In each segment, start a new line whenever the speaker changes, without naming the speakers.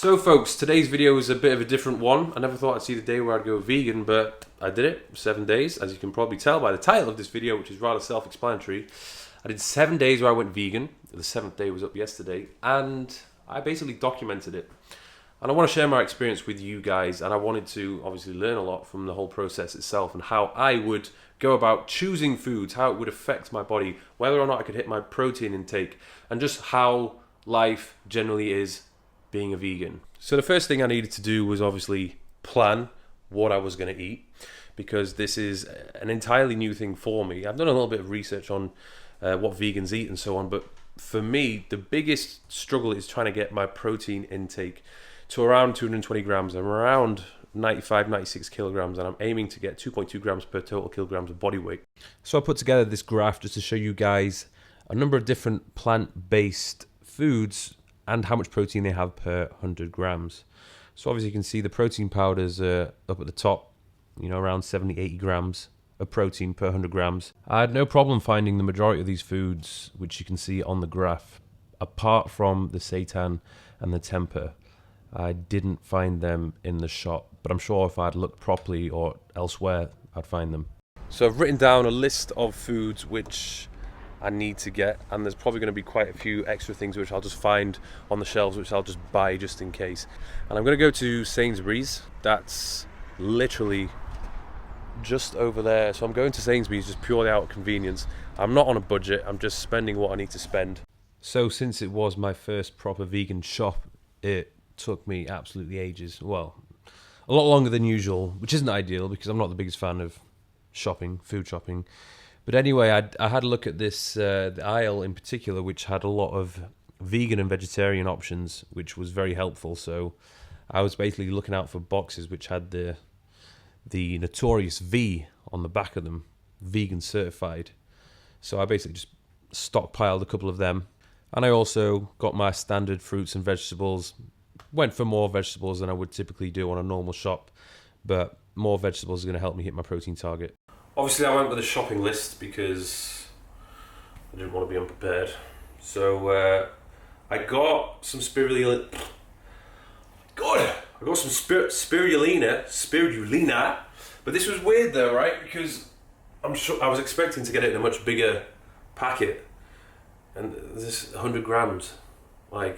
So folks, today's video is a bit of a different one. I never thought I'd see the day where I'd go vegan, but I did it. 7 days, as you can probably tell by the title of this video, which is rather self-explanatory. I did 7 days where I went vegan. The 7th day was up yesterday, and I basically documented it. And I want to share my experience with you guys, and I wanted to obviously learn a lot from the whole process itself and how I would go about choosing foods, how it would affect my body, whether or not I could hit my protein intake, and just how life generally is being a vegan. So the first thing I needed to do was obviously plan what I was going to eat, because this is an entirely new thing for me. I've done a little bit of research on what vegans eat and so on, but for me, the biggest struggle is trying to get my protein intake to around 220 grams. I'm around 95, 96 kilograms, and I'm aiming to get 2.2 grams per total kilograms of body weight. So I put together this graph just to show you guys a number of different plant-based foods and how much protein they have per 100 grams. So obviously you can see the protein powders up at the top, you know, around 70, 80 grams of protein per 100 grams. I had no problem finding the majority of these foods, which you can see on the graph, apart from the seitan and the tempeh. I didn't find them in the shop, but I'm sure if I'd looked properly or elsewhere, I'd find them. So I've written down a list of foods which I need to get, and there's probably going to be quite a few extra things which I'll just find on the shelves, which I'll just buy just in case. And I'm going to go to Sainsbury's. That's literally just over there. So I'm going to Sainsbury's just purely out of convenience. I'm not on a budget, I'm just spending what I need to spend. So since it was my first proper vegan shop, it took me absolutely ages. Well, a lot longer than usual, which isn't ideal because I'm not the biggest fan of shopping, food shopping. But anyway, I had a look at this the aisle in particular, which had a lot of vegan and vegetarian options, which was very helpful. So I was basically looking out for boxes which had the notorious V on the back of them, vegan certified. So I basically just stockpiled a couple of them. And I also got my standard fruits and vegetables. Went for more vegetables than I would typically do on a normal shop, but more vegetables are going to help me hit my protein target. Obviously, I went with a shopping list because I didn't want to be unprepared. So I got some spirulina. God, I got some spirulina. But this was weird though, right? Because I'm sure I was expecting to get it in a much bigger packet, and this 100 grams, like,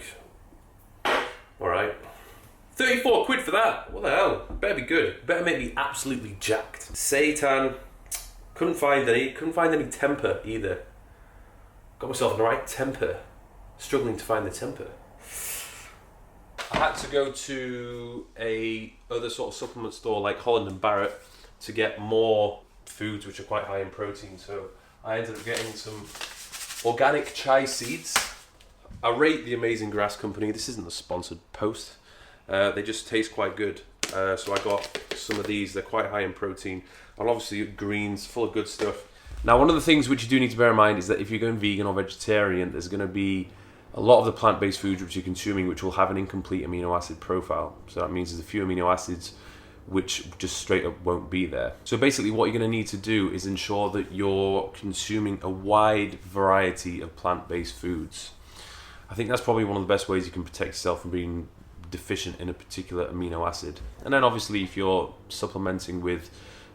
all right. 34 quid for that. What the hell? Better be good. Better make me absolutely jacked. Seitan. Couldn't find any tempeh either. Got myself in the right tempeh. Struggling to find the tempeh. I had to go to a other sort of supplement store like Holland and Barrett to get more foods which are quite high in protein. So I ended up getting some organic chai seeds. I rate the Amazing Grass Company. This isn't a sponsored post. They just taste quite good. So I got some of these. They're quite high in protein. And obviously greens, full of good stuff. Now, one of the things which you do need to bear in mind is that if you're going vegan or vegetarian, there's going to be a lot of the plant-based foods which you're consuming which will have an incomplete amino acid profile. So that means there's a few amino acids which just straight up won't be there. So basically what you're going to need to do is ensure that you're consuming a wide variety of plant-based foods. I think that's probably one of the best ways you can protect yourself from being deficient in a particular amino acid. And then obviously if you're supplementing with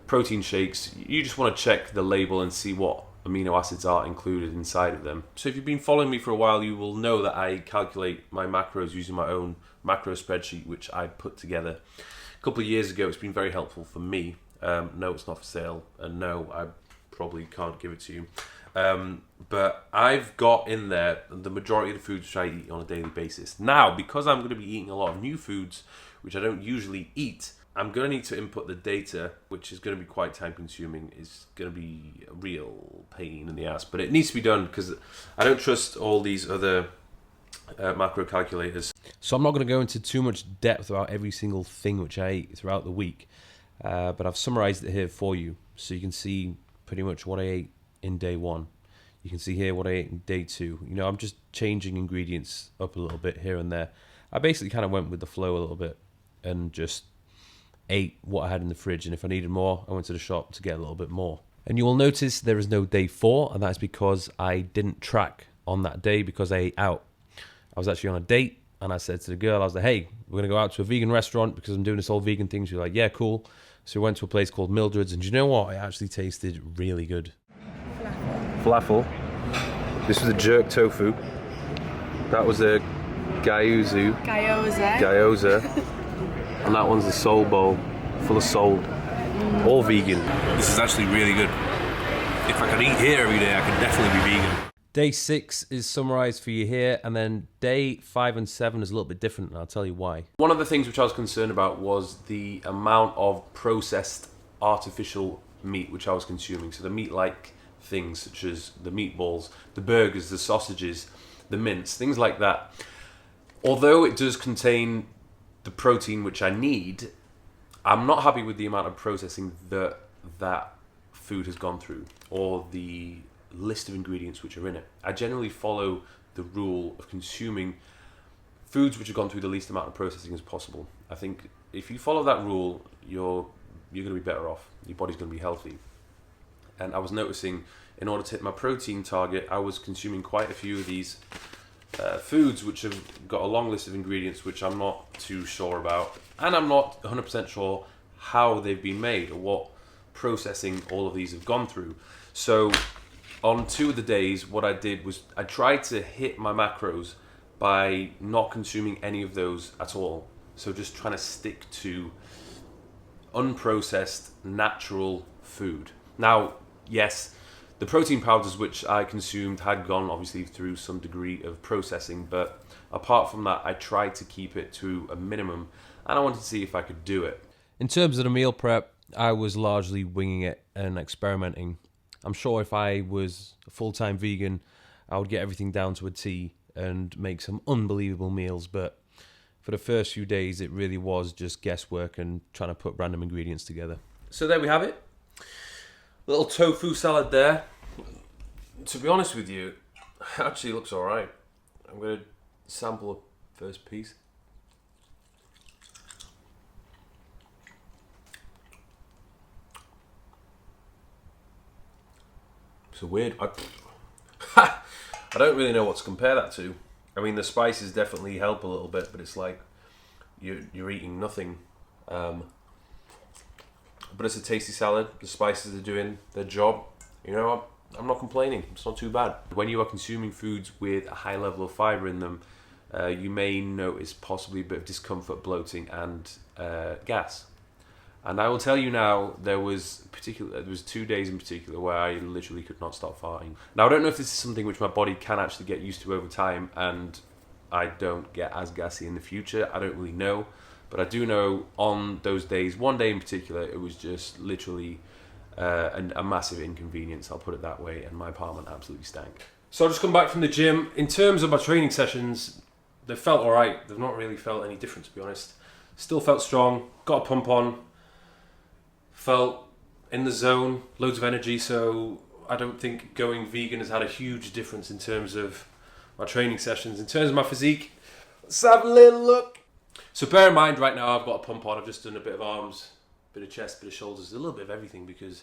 protein shakes, you just want to check the label and see what amino acids are included inside of them. So if you've been following me for a while, you will know that I calculate my macros using my own macro spreadsheet, which I put together a couple of years ago. It's been very helpful for me. No, it's not for sale, and no, I probably can't give it to you. But I've got in there the majority of the foods which I eat on a daily basis. Now, because I'm going to be eating a lot of new foods, which I don't usually eat, I'm going to need to input the data, which is going to be quite time consuming. It's going to be a real pain in the ass, but it needs to be done because I don't trust all these other macro calculators. So I'm not going to go into too much depth about every single thing which I eat throughout the week, but I've summarized it here for you. So you can see pretty much what I ate in day one. You can see here what I ate in day two. You know, I'm just changing ingredients up a little bit here and there. I basically kind of went with the flow a little bit and just ate what I had in the fridge, and if I needed more, I went to the shop to get a little bit more. And you will notice there is no day 4, and that's because I didn't track on that day because I ate out. I was actually on a date and I said to the girl, I was like, hey, we're going to go out to a vegan restaurant because I'm doing this whole vegan thing. She was like, yeah, cool. So we went to a place called Mildred's, and do you know what? It actually tasted really good. Falafel. This was a jerk tofu. That was a gyoza. And that one's a soul bowl, full of soul. All vegan. This is actually really good. If I could eat here every day, I could definitely be vegan. Day 6 is summarised for you here, and then day 5 and 7 is a little bit different, and I'll tell you why. One of the things which I was concerned about was the amount of processed artificial meat which I was consuming. So the meat-like things such as the meatballs, the burgers, the sausages, the mince, things like that. Although it does contain the protein which I need, I'm not happy with the amount of processing that food has gone through, or the list of ingredients which are in it. I generally follow the rule of consuming foods which have gone through the least amount of processing as possible. I think if you follow that rule, you're going to be better off. Your body's going to be healthy. And I was noticing, in order to hit my protein target, I was consuming quite a few of these foods which have got a long list of ingredients which I'm not too sure about, and I'm not 100% sure how they've been made or what processing all of these have gone through. So on 2 of the days, what I did was I tried to hit my macros by not consuming any of those at all. So just trying to stick to unprocessed, natural food. Now, yes, the protein powders which I consumed had gone obviously through some degree of processing, but apart from that, I tried to keep it to a minimum, and I wanted to see if I could do it. In terms of the meal prep, I was largely winging it and experimenting. I'm sure if I was a full-time vegan, I would get everything down to a T and make some unbelievable meals, but for the first few days, it really was just guesswork and trying to put random ingredients together. So there we have it. Little tofu salad there. To be honest with you, it actually looks alright. I'm going to sample a first piece. So weird. I don't really know what to compare that to. I mean, the spices definitely help a little bit, but it's like you're eating nothing. But it's a tasty salad. The spices are doing their job. You know, I'm not complaining. It's not too bad. When you are consuming foods with a high level of fibre in them, you may notice possibly a bit of discomfort, bloating, and gas. And I will tell you now, there was 2 days in particular where I literally could not stop farting. Now, I don't know if this is something which my body can actually get used to over time, and I don't get as gassy in the future. I don't really know. But I do know on those days, one day in particular, it was just literally a massive inconvenience, I'll put it that way, and my apartment absolutely stank. So I've just come back from the gym. In terms of my training sessions, they felt alright. They've not really felt any different, to be honest. Still felt strong, got a pump on, felt in the zone, loads of energy, so I don't think going vegan has had a huge difference in terms of my training sessions. In terms of my physique, let's have a little look. So bear in mind right now I've got a pump on, I've just done a bit of arms, bit of chest, bit of shoulders, a little bit of everything because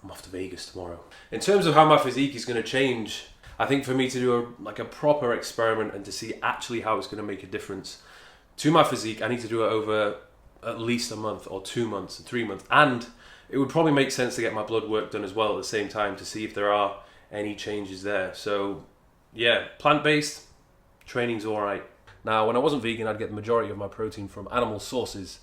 I'm off to Vegas tomorrow. In terms of how my physique is going to change, I think for me to do a proper experiment and to see actually how it's going to make a difference to my physique, I need to do it over at least a month or 2 months, 3 months, and it would probably make sense to get my blood work done as well at the same time to see if there are any changes there. So yeah, plant-based, training's alright. Now, when I wasn't vegan, I'd get the majority of my protein from animal sources,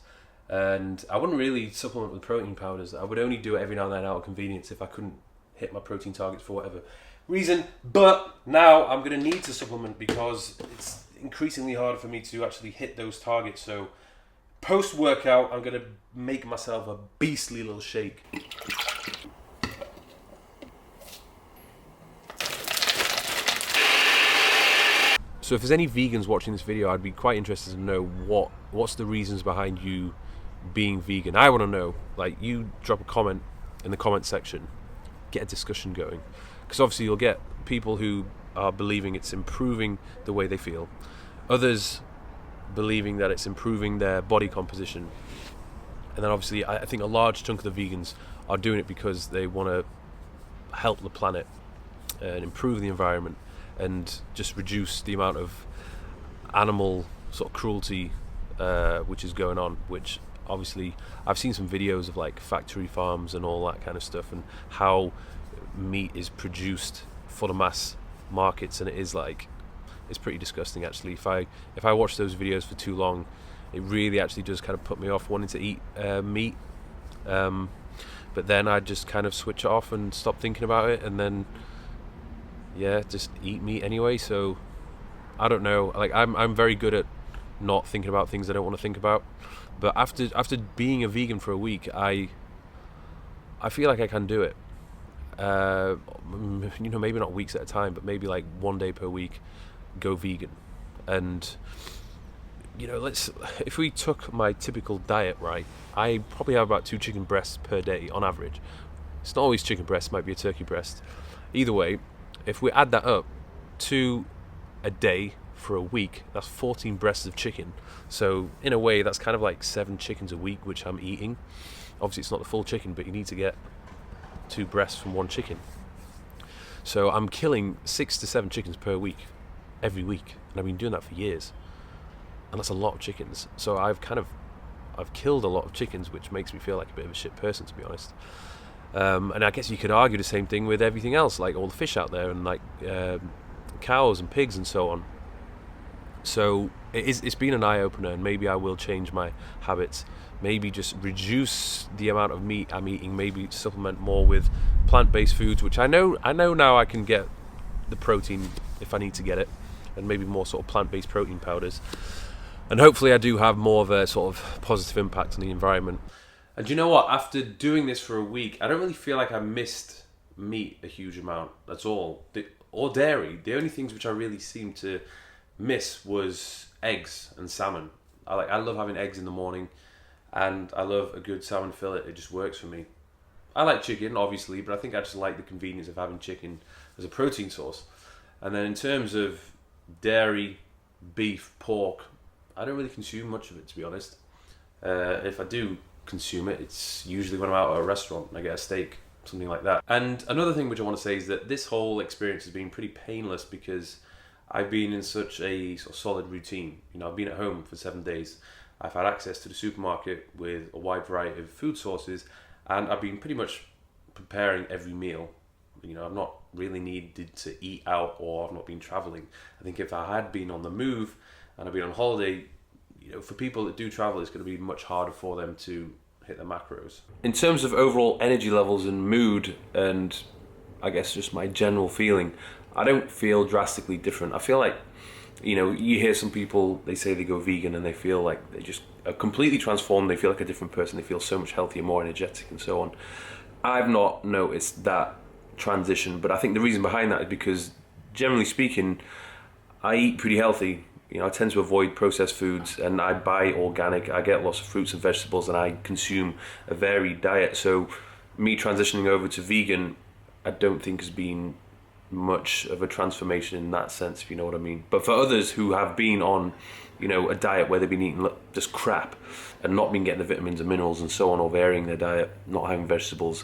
and I wouldn't really supplement with protein powders. I would only do it every now and then out of convenience if I couldn't hit my protein targets for whatever reason. But now I'm going to need to supplement because it's increasingly harder for me to actually hit those targets. So post-workout, I'm going to make myself a beastly little shake. So if there's any vegans watching this video, I'd be quite interested to know what's the reasons behind you being vegan. I want to know. Like, you drop a comment in the comment section, get a discussion going. Because obviously you'll get people who are believing it's improving the way they feel. Others believing that it's improving their body composition. And then obviously I think a large chunk of the vegans are doing it because they want to help the planet and improve the environment and just reduce the amount of animal sort of cruelty which is going on, which obviously I've seen some videos of like factory farms and all that kind of stuff, and how meat is produced for the mass markets, and it's pretty disgusting actually. If I watch those videos for too long, it really actually does kind of put me off wanting to eat meat. But then I just kind of switch it off and stop thinking about it, and then just eat meat anyway. So I don't know, like I'm very good at not thinking about things I don't want to think about. But after being a vegan for a week, I feel like I can do it. Maybe not weeks at a time, but maybe like 1 day per week, go vegan. And if we took my typical diet, right, I probably have about 2 chicken breasts per day on average. It's not always chicken breast, it might be a turkey breast. Either way, if we add that up, 2 a day for a week, that's 14 breasts of chicken. So in a way, that's kind of like 7 chickens a week, which I'm eating. Obviously it's not the full chicken, but you need to get 2 breasts from 1 chicken. So I'm killing 6 to 7 chickens per week, every week, and I've been doing that for years. And that's a lot of chickens. So I've killed a lot of chickens, which makes me feel like a bit of a shit person, to be honest. And I guess you could argue the same thing with everything else, like all the fish out there, and like cows and pigs and so on. So it's been an eye-opener, and maybe I will change my habits. Maybe just reduce the amount of meat I'm eating. Maybe supplement more with plant-based foods, which I know now I can get the protein if I need to get it, and maybe more sort of plant-based protein powders. And hopefully I do have more of a sort of positive impact on the environment. And you know what? After doing this for a week, I don't really feel like I missed meat a huge amount. That's all. Or dairy. The only things which I really seemed to miss was eggs and salmon. I love having eggs in the morning, and I love a good salmon fillet. It just works for me. I like chicken, obviously, but I think I just like the convenience of having chicken as a protein source. And then in terms of dairy, beef, pork, I don't really consume much of it, to be honest. If I do consume it, it's usually when I'm out at a restaurant and I get a steak, something like that. And another thing which I want to say is that this whole experience has been pretty painless, because I've been in such a sort of solid routine. I've been at home for 7 days. I've had access to the supermarket with a wide variety of food sources, and I've been pretty much preparing every meal. I've not really needed to eat out, or I've not been traveling. I think if I had been on the move and I've been on holiday, for people that do travel, it's going to be much harder for them to hit the macros. In terms of overall energy levels and mood, and I guess just my general feeling, I don't feel drastically different. I feel like, you hear some people, they say they go vegan and they feel like they just are completely transformed. They feel like a different person. They feel so much healthier, more energetic and so on. I've not noticed that transition, but I think the reason behind that is because, generally speaking, I eat pretty healthy. I tend to avoid processed foods, and I buy organic. I get lots of fruits and vegetables, and I consume a varied diet. So me transitioning over to vegan, I don't think has been much of a transformation in that sense, if you know what I mean. But for others who have been on, a diet where they've been eating just crap and not been getting the vitamins and minerals and so on, or varying their diet, not having vegetables,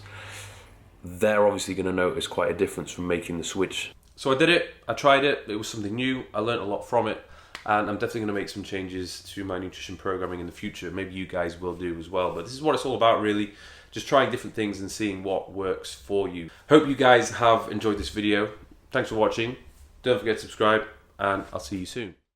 they're obviously going to notice quite a difference from making the switch. So I did it, I tried it, it was something new, I learned a lot from it, and I'm definitely going to make some changes to my nutrition programming in the future. Maybe you guys will do as well, but this is what it's all about, really. Just trying different things and seeing what works for you. Hope you guys have enjoyed this video. Thanks for watching. Don't forget to subscribe, and I'll see you soon.